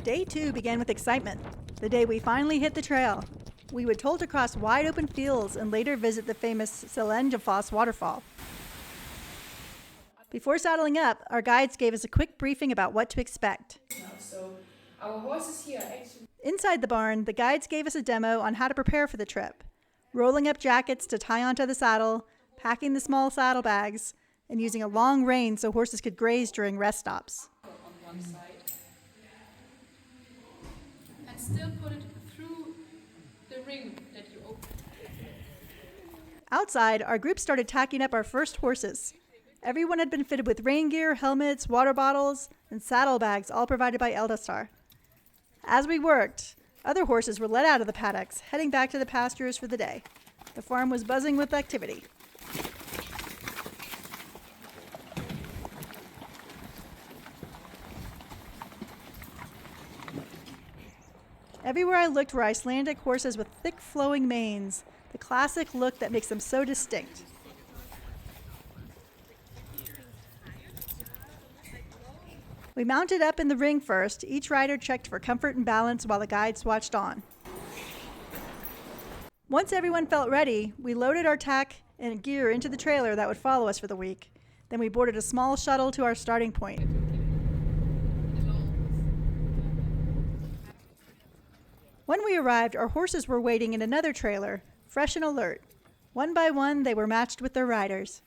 Day 2 began with excitement, the day we finally hit the trail. We would tolt across wide open fields and later visit the famous Seljalandsfoss waterfall. Before saddling up, our guides gave us a quick briefing about what to expect. So our horses here actually... Inside the barn, the guides gave us a demo on how to prepare for the trip. Rolling up jackets to tie onto the saddle, packing the small saddlebags, and using a long rein so horses could graze during rest stops. On one side. And still put it through the ring that you open. Outside, our group started tacking up our first horses. Everyone had been fitted with rain gear, helmets, water bottles, and saddlebags, all provided by Eldhestar. As we worked, other horses were let out of the paddocks, heading back to the pastures for the day. The farm was buzzing with activity. Everywhere I looked were Icelandic horses with thick flowing manes, the classic look that makes them so distinct. We mounted up in the ring first. Each rider checked for comfort and balance while the guides watched on. Once everyone felt ready, we loaded our tack and gear into the trailer that would follow us for the week. Then we boarded a small shuttle to our starting point. When we arrived, our horses were waiting in another trailer, fresh and alert. One by one, they were matched with their riders.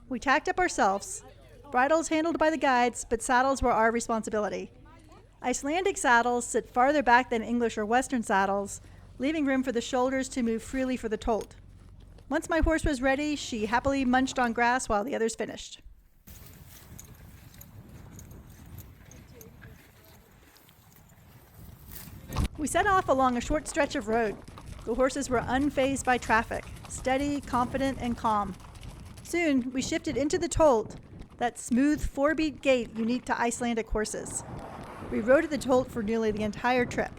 We tacked up ourselves. Bridles handled by the guides, but saddles were our responsibility. Icelandic saddles sit farther back than English or Western saddles, leaving room for the shoulders to move freely for the tolt. Once my horse was ready, she happily munched on grass while the others finished. We set off along a short stretch of road. The horses were unfazed by traffic, steady, confident, and calm. Soon, we shifted into the tolt, that smooth four-beat gait unique to Icelandic horses. We rode at the tolt for nearly the entire trip.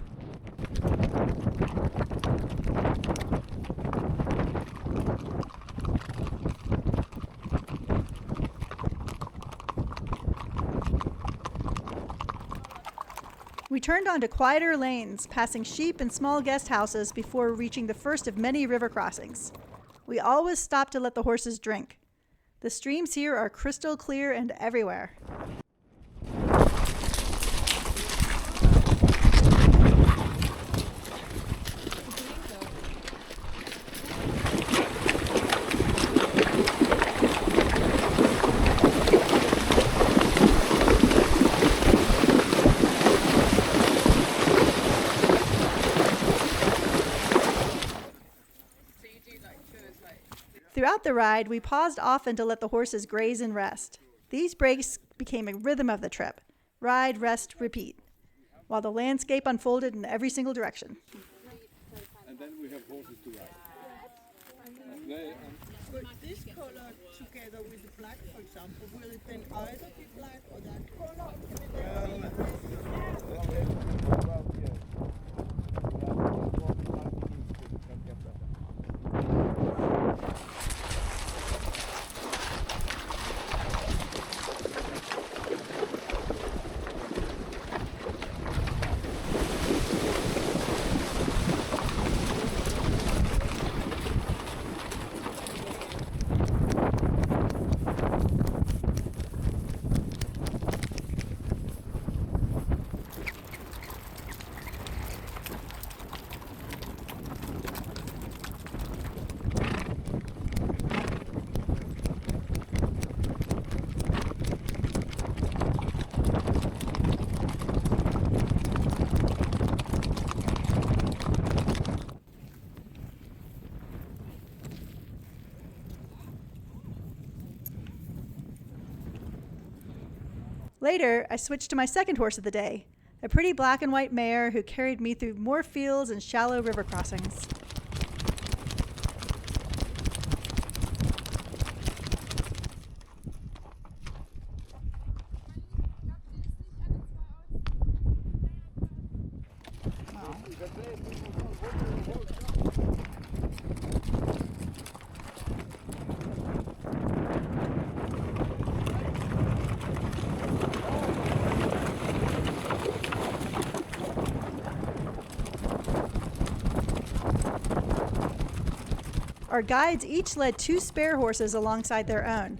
We turned onto quieter lanes, passing sheep and small guest houses before reaching the first of many river crossings. We always stop to let the horses drink. The streams here are crystal clear and everywhere. Throughout the ride, we paused often to let the horses graze and rest. These breaks became a rhythm of the trip. Ride, rest, repeat, while the landscape unfolded in every single direction. And then we have horses to ride. But this color together with the black, for example, will it then either be black or that color? Later, I switched to my second horse of the day, a pretty black and white mare who carried me through more fields and shallow river crossings. Our guides each led 2 spare horses alongside their own.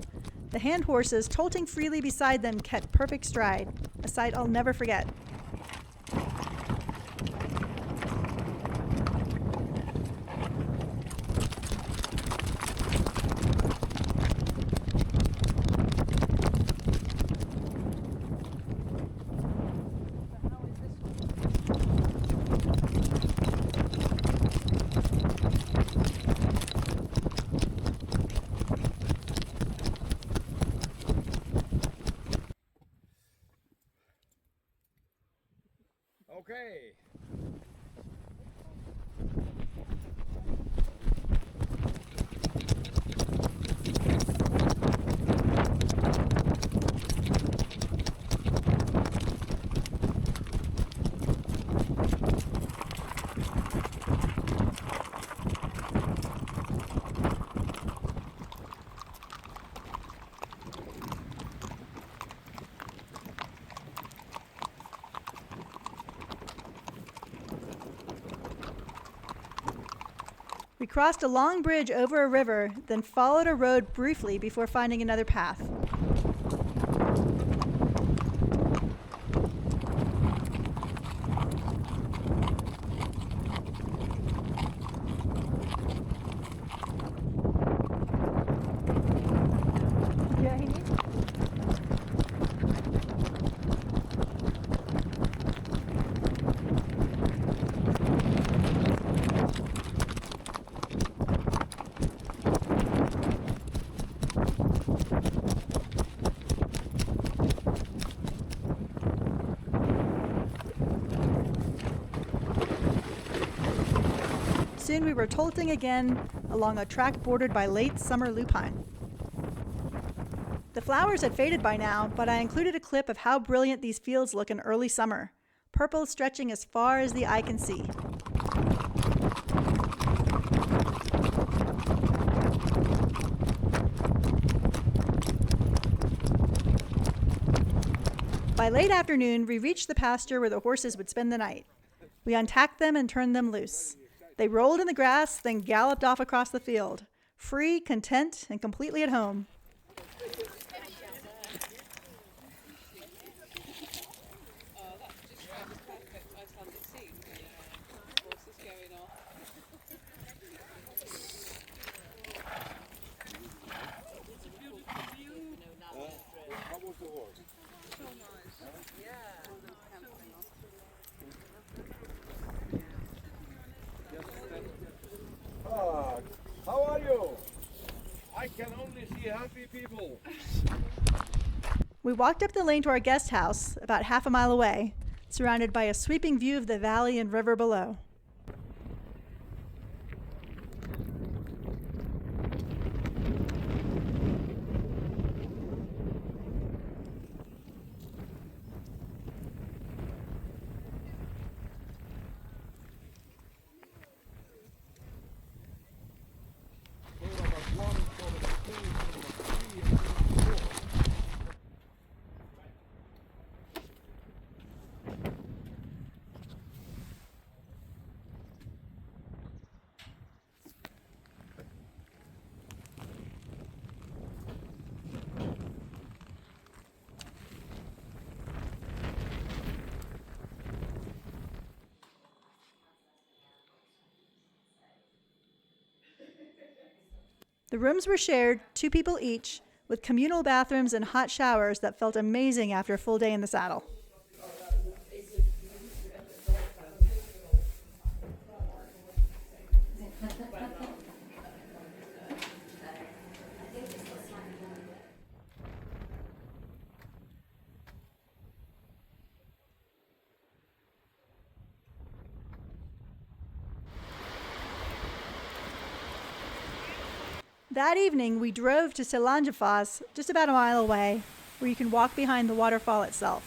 The hand horses, tolting freely beside them, kept perfect stride, a sight I'll never forget. Okay. We crossed a long bridge over a river, then followed a road briefly before finding another path. Soon we were tolting again along a track bordered by late summer lupine. The flowers had faded by now, but I included a clip of how brilliant these fields look in early summer, purple stretching as far as the eye can see. By late afternoon, we reached the pasture where the horses would spend the night. We untacked them and turned them loose. They rolled in the grass, then galloped off across the field, free, content, and completely at home. How was the horse? How are you? I can only see happy people. We walked up the lane to our guest house, about half a mile away, surrounded by a sweeping view of the valley and river below. The rooms were shared, 2 people each, with communal bathrooms and hot showers that felt amazing after a full day in the saddle. That evening, we drove to Seljalandsfoss, just about a mile away, where you can walk behind the waterfall itself.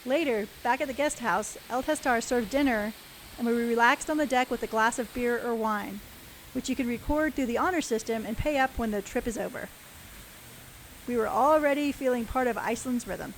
Later, back at the guest house, Eldhestar served dinner, and we relaxed on the deck with a glass of beer or wine, which you can record through the honor system and pay up when the trip is over. We were already feeling part of Iceland's rhythm.